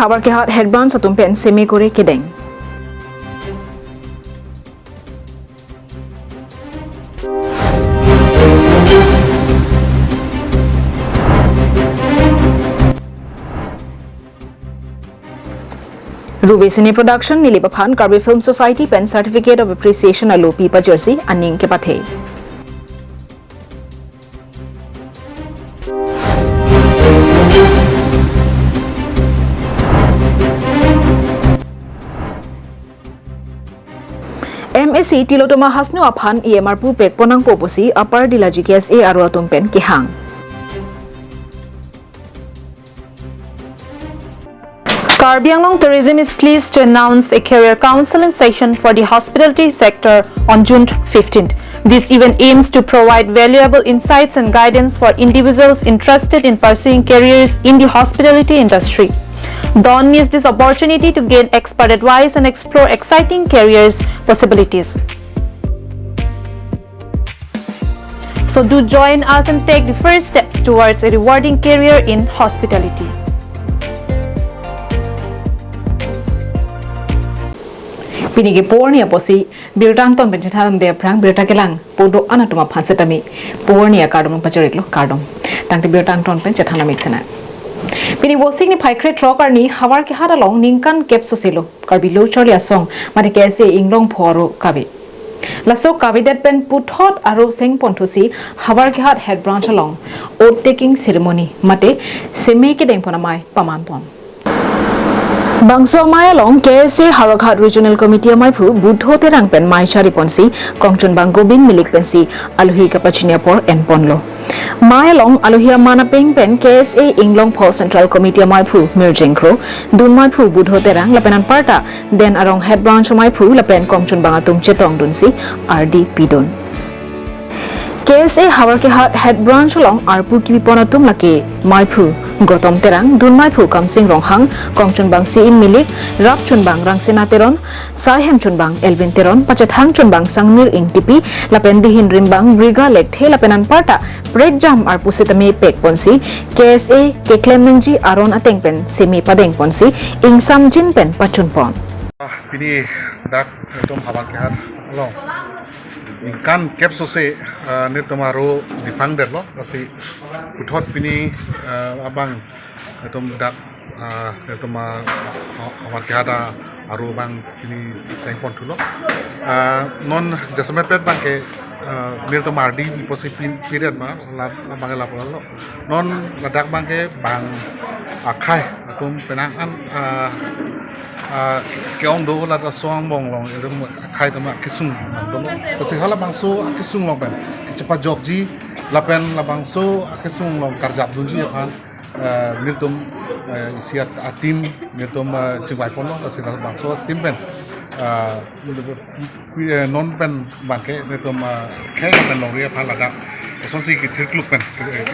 Habar ke hat head branch atum pen semi kore kedeng. Ruby Cine Production nili paphan Karbi Film Society pen Certificate of Appreciation alo pipa jersey aning ke pathe. MSc Tilotoma Hasnu Aphan EMR pu pek ponang poposi upper dilaji KSA aro atum pen kihang. Karbi Anglong Tourism is pleased to announce a career counseling session for the hospitality sector on June 15th. This event aims to provide valuable insights and guidance for individuals interested in pursuing careers in the hospitality industry. Don't miss this opportunity to gain expert advice and explore exciting careers possibilities. So do join us and take the first steps towards a rewarding career in hospitality. Pinigi pornia posi birtang ton benjathalam de prang birtakelang podo anatuma phansetami pornia cardom pachariklo cardom tangti birtang ton pen chathana mixena Pini wasing ni paikre trocar ni hawar ke hada long ningkan kep soselo karbi lo chorli asong mate kese inglong phoro kabi laso kabi that pen puthot aro seng ponthusi hawar ke hat head branch along oath taking ceremony mate seme ke deng ponamai pamanpon Bangso Maya Long KSA Haraghat Regional Committee Maipu Budho Terang Pen Mai Shari Ponsi Kongchun Bang Gobin Milik Pensi Aluhi Kapachinia Por and Ponlo Maya Long Aluhia Mana Peng Pen KSA Inglong Po Central Committee Maipu Mirjengkro Dun Maipu Budho Terang Lapenan Parta then Arong Head Branch Maipu Lapen Kongchun Bangatum Chetong Dunsi RD Pidun KSA Hawar ke head branch along Arpu Kiponatum Lake Maipu Gotom Terang Dun Maipu Kamsing Ronghang Kongchun Bang Si Im Milik Rap Chun Bang Rang Senateron Sahem Chun Bang Elvin Teron Pachathang Chun Bang Sangmir Ing Tipi Lapendi Hindrim Bang Briga Lek The Lapenan Parta Break Jam Arpu Sitame Pek Ponsi KSA ke Clemenji Aron Ateng Pen Semi Padeng Ponsi Ing Sam Jin Pen Pachun Pon Pini dak tom hawar ke hat along kan kep sose nil tomaro difang der lo kasi uthot pini abang tom dak toma hawar ke hata aru bang pini seng pon thulo non jasmet pet bang ke nil tomar di posi period ma bang la lo non ladak bang ke bang akhai tom penang an keong do la da song bong long ilum khai tama kisung dong kasi hala bangso kisung long pen cepat job ji lapen la bangso kisung long karjap dunji kan miltum isiat atim miltum cingwai pon long kasi la bangso tim pen non pen bangke miltum khai pen long ria phala da sonsi ki trikluk pen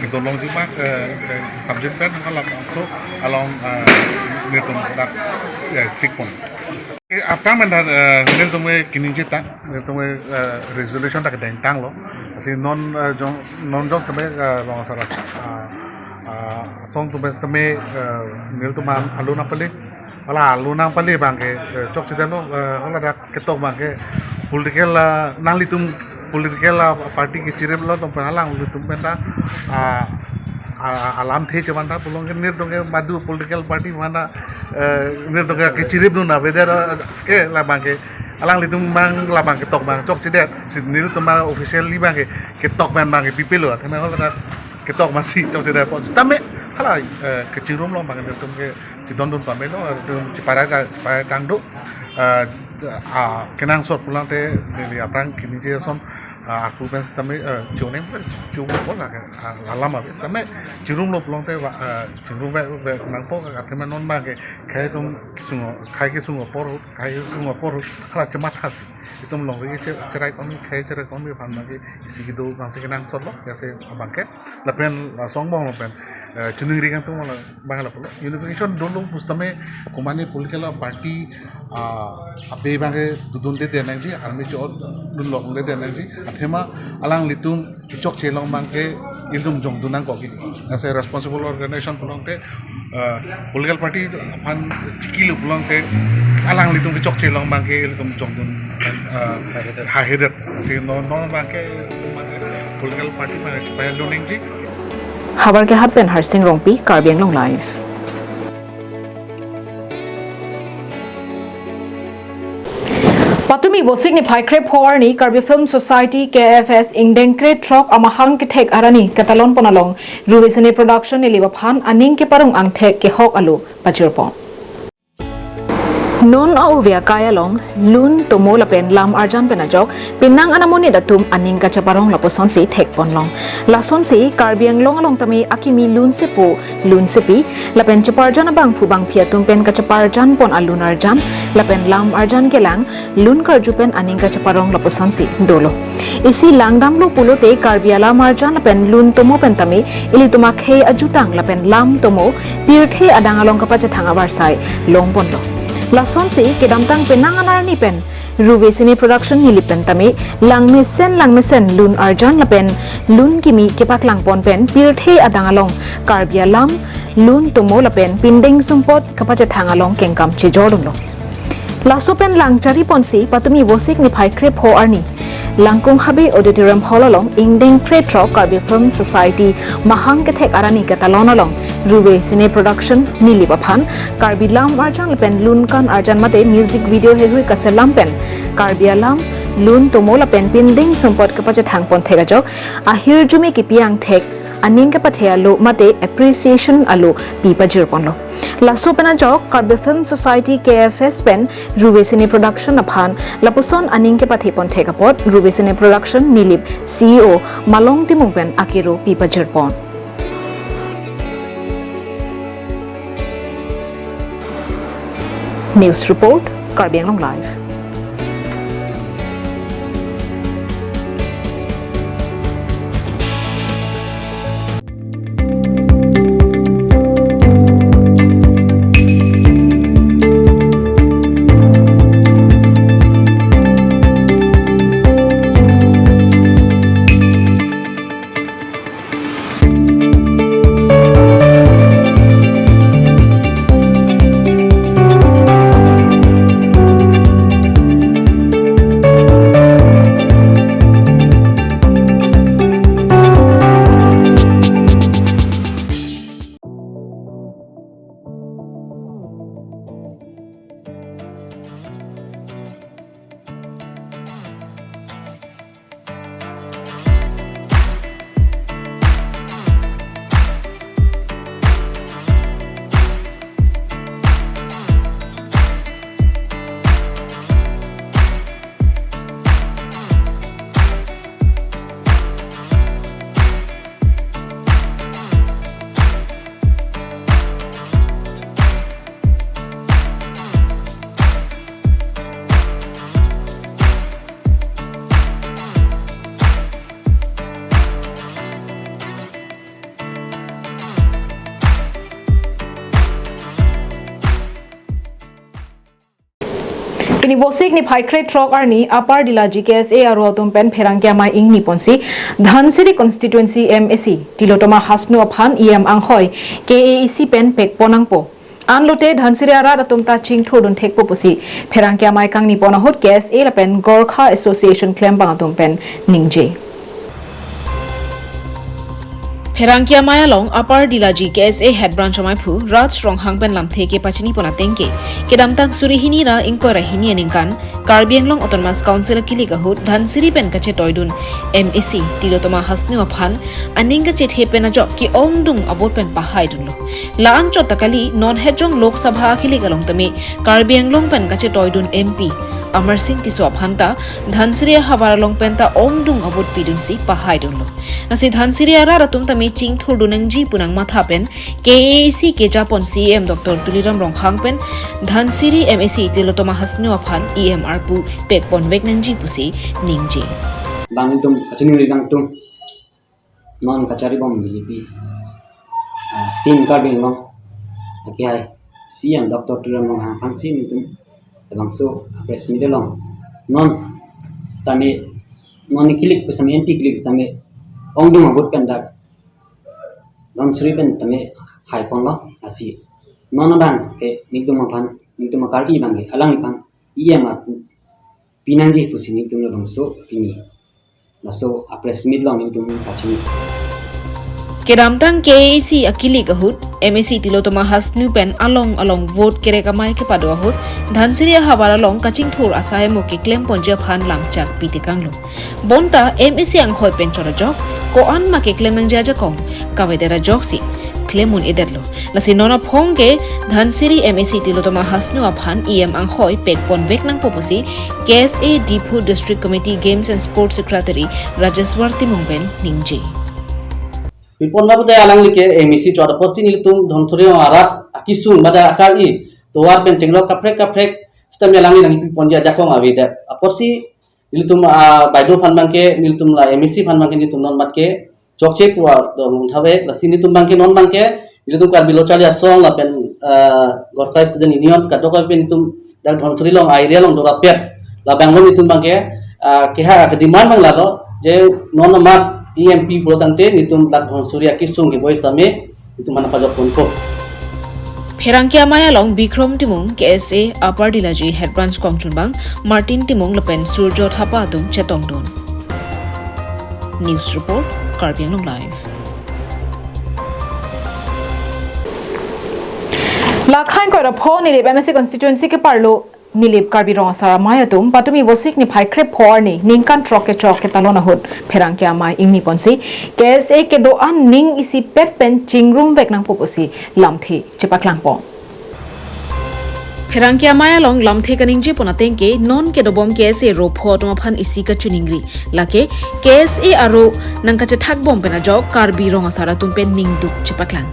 ki dolong ji mak subject pen hala bangso along miltum dak sikpon apa mandar nil tume kini jeta nil tume resolution tak dentang lo asi non jos tume long saras song tume tume nil tuma aluna pali ala aluna pali bangke chok sidan lo ala dak ketok bangke political nang litum political party ki chirem lo tum halang litum penda alam the cemanda pulong nir dongke madu political party mana nir dongke kecirip nu na beder ke labang ke alang litung mang labang ke tok bang cok cidet nil tuma official li bang ke tok bang ke pipelo theme hola ke tok masih cok cidet po tame hala kecirum lo bang nir dongke cidon dun pamelo cipara dangdo kenang sot pulang te ni aprang kini jason aku pens tame chone chung ko la alama bes tame chirum lo pulang te chirum ve nang po ka thema non ma ke khai tum kisungo khai kisungo por hala chama thasi itum long ri cherai kon khai cherai kon me phan ma ke isi ki do nang se kenang sot lo jase abang ke la pen song bong lo pen chunung ri kan tum bangala pulo unification don lo pustame kumani political party abe bange dudun de denang ji army jo dun lo de denang ji thema alang litum chok chelong bangke iltum jong dunang ko ki as a responsible organization pulong te political party pan chikil pulong te alang litum chok chelong bangke iltum jong dun ha hedet si non bangke political party pa luning ji Habar ke hatpen harsing rongpi Karbi Anglong live. Patumi bo signify krep hor ni Karbi Film Society KFS ingdeng kret trok amahang ke thek arani katalon ponalong ruwisene production ni liba phan aning ke parung ang thek ke hok alu pachirpon non au via kaya long lun tomo la pen lam arjan pen ajok pinang anamoni datum aning ka chaparong la poson si thek pon long la son si Karbi Anglong along tami akimi lun sepi la pen chaparjan abang phubang phia tum pen ka chaparjan pon alun arjan la pen lam arjan ke lang lun karju pen aning ka chaparong la poson si dolo isi langdam lo pulo te Karbi alam arjan la pen lun tomo pen tami ili tuma khe ajutang la pen lam tomo pirthe adang along ka pa chathanga warsai long pon lo Lason si kedamtang penanganar ni pen Ruvesini production ni lipen tami langmesen lun arjan lapen lun kimi kepak langpon pen pirthe adangalong Karbi alam lun tomo lapen pindeng sumpot kapacha thangalong kengkam chejodong lo Laso pen langchari ponsi patumi wosik ni phai krep ho arni langkung habe auditorium hall along ingdeng kretro Karbi Film Society mahang kethek arani katalon along ruwe sine production nili baphan Karbi lam arjan pen lun kan arjan mate music video hehui kaselam pen Karbi alam lun tomola pen pinding sumpot kapacha thangpon thega jok ahir jumi ki piang thek aning ka pathea lo mate appreciation alo pi pajir pon lo Laso pena jok Karbi Film Society KFS pen Ruvesini production aphan lapuson aning ke pathe pon theka pot Ruvesini production nilip CEO Malong Timung pen akiro pipa jerpon News report Karbi Anglong live Kini bosik ni phai kret trok arni upper dilaji KSA aro tum pen pherangkya mai ing ni ponsi Dhansiri constituency MSC tilotoma hasnu aphan EM anghoi KAEC pen pek ponangpo Anlote Dhansiri ara atum ta ching thodun thekpo pusi pherangkya mai kang ni ponahot KSA la pen Gorkha Association claim bang atum pen ningje Pherangkia Maya long upper dilaji KSA head branch amai phu raj strong hangpen lam theke pachini pona tengke kedamtang surihini ra inkora hini aningkan Karbi Anglong Autonomous Council kili gahut Dhansiri pen kache toidun MEC tilotoma hasnu aphan aninga chet hepen ajo ki ongdung abot pen pahai dunlo laan chotakali non hejong lok sabha kili galong tame Karbi Anglong pen kache toidun MP Amar Singh tiso aphanta Dhansiri habar long pen ta ongdung abot pidun si pahai dunlo nasi Dhansiri ara ratum tame ching thurdunangji punang matha pen KAC ke Japon CM Dr. Tuliram Ronghang pen Dhansiri MEC tilotoma hasnu aphan EMR pu pekpon wegnangji pusi ningji bangtum kachuni rigangtum non kachari bom BJP tin Karbi Anglong akai CM Dr. Tuliram Ronghang phangsi nitum ebang so press media long non tami non kilik pusame MP kilik tame ongdum abut pendak don sri pen tame hai pon lo asi non bang ke nidum pan nidum kar I bang alang ni pan IM pinangji pusi nidum lo bang so pini laso apres mid long nidum kachini Kedamtang KAC akili kahut MAC tilotoma hasnu pen along vote kere kamai ke padu ahut dhansiri habar along kaching thur asai mo ke claim ponja phan lamchak pitikanglo bonta MAC ang hoi pen chora jok ko an ma ke claim ang jaja kong kavedera jok si claimun ederlo lasi nona phongge dhansiri MAC tilotoma hasnu aphan EM ang hoi pek pon vek nang popusi KSA Dipu District Committee Games and Sports Secretary Rajaswarti Mungben ningje Pipon babu daya alang like emisi tu ada posti nilitung dhonsuri arat akisun bada akal I tuar ben cenglo kaprek sistem yalangi nang pipon dia jakong avida posti nilitung baido fan bangke nilitung la emisi fan bangke nilitung non matke chokche kuwa dong thawe la sini tum bangke non bangke nilitung kar bilo chali asong la pen gorka student union kadoko pen nilitung dak dhonsuri long area long dora pet la banglo nilitung bangke keha kediman bang lalo je non mat EMP bulotante nitum dak surya kisung ke boy same itu mana pajak ponko Pherangkia Maya long Bikrom Timung KSA Upper Dilaji Head Branch Kongchunbang Martin Timung Lepen Surjo Thapa Tum Chetongdon News Report Karbiang Long Live Lakhain ko rapho ni MSC constituency ke parlo Nilip Karbi Rong Sara Mayatum Patumi Vosik ni Pai Krep Horni Ningkan Troke Choke Talona Hood Pherangkia Mai Ingni Ponsi KSA ke doan ning isi pet pen chingrum vek nang pupusi lamthi chepaklang pon Pherangkia Maya long lamthe kaningje ponatengke non ke dobom KSA ro photoma phan isi ka chuningri lake KSA aro nangkache thakbom pena jok Karbi Rong Sara tumpen ningduk chepaklang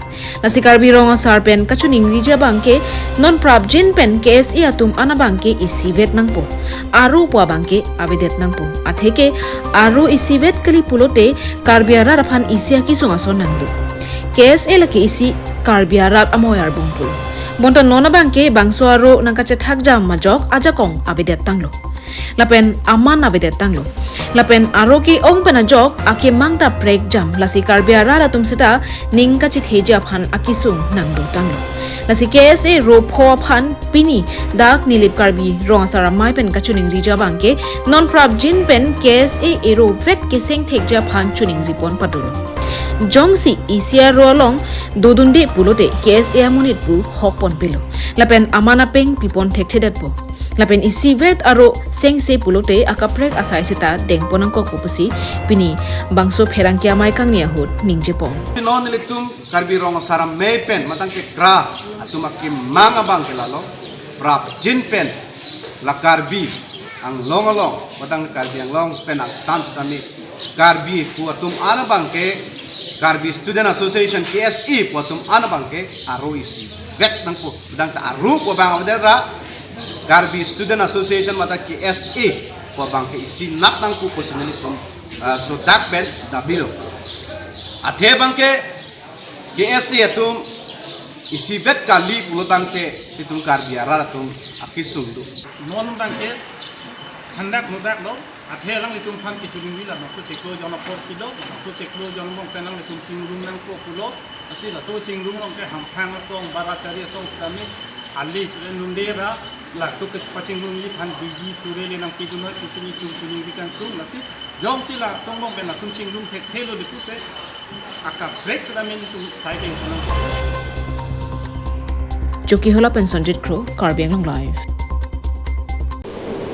lasi Karbi Rong Sar pen ka chuningri ja bangke non prabjin pen KSA atum ana bangke isi vet nangpo aro pwa bangke abedet nangpo atheke aro isi vet kali pulote Karbiara rafan isi aki sungason nangdu KSA lake isi Karbiara amoyar bungpul Bonta nona bangke bangso aro nangkache thak jam majok aja kong abedet tanglo lapen aman abedet tanglo lapen aro ki ong pena jok ake mangta prek jam lasi Karbiara la tumsita ningka chit heja phan akisung nangdo tanglo lasi KSA ro pho phan pini dak nilip Karbi Rong Sara mai pen kachuning rija bangke non prabjin pen KSA ero vek keseng thekja phan chuning ripon padulo Jongsi isia rolong dodunde pulote KSA munit pu hokpon pelo lapen amana peng pipon thekthedat po lapen isi vet aro sengse pulote akaprek asai sita dengponang ko pupusi pini bangso Pherangkia Mai kangnia hut ningje pon non litum Karbi Rong Sara mei pen matang ke kra atuma ki manga bang ke lalo prap jin pen la Karbi ang long matang Karbi ang long pen ang tan tami Karbi ku atum ana bang ke Karbi Student Association KSE po atum ana bang ke aro isi vet nang po dang ta aru po bang abdera Karbi Student Association mata KSE po bang ke isi nak nang po sinali tum so dak pen dabilo athe bang ke KSE atum isi vet kali pulutang te itum Karbiara atum akisung do non bangke handak mudak do athe lang itum phan kichuning bila so cheklo jona por kido so cheklo jona mong penang itum chingrum nang ko pulo asi la so chingrum mong ke hamphang song barachari song stami ali chulen nundera la so ke pachingrum li phan bigi surele nang kiduno kusuni chuning bikan kum nasi jom sila song mong penang kum chingrum thek thelo dipute aka break sadamin itum siding kanang Chuki hola pen Sanjit Crow Karbiang Long Live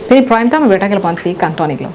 Pini prime time berita ke ponsi kantong iglo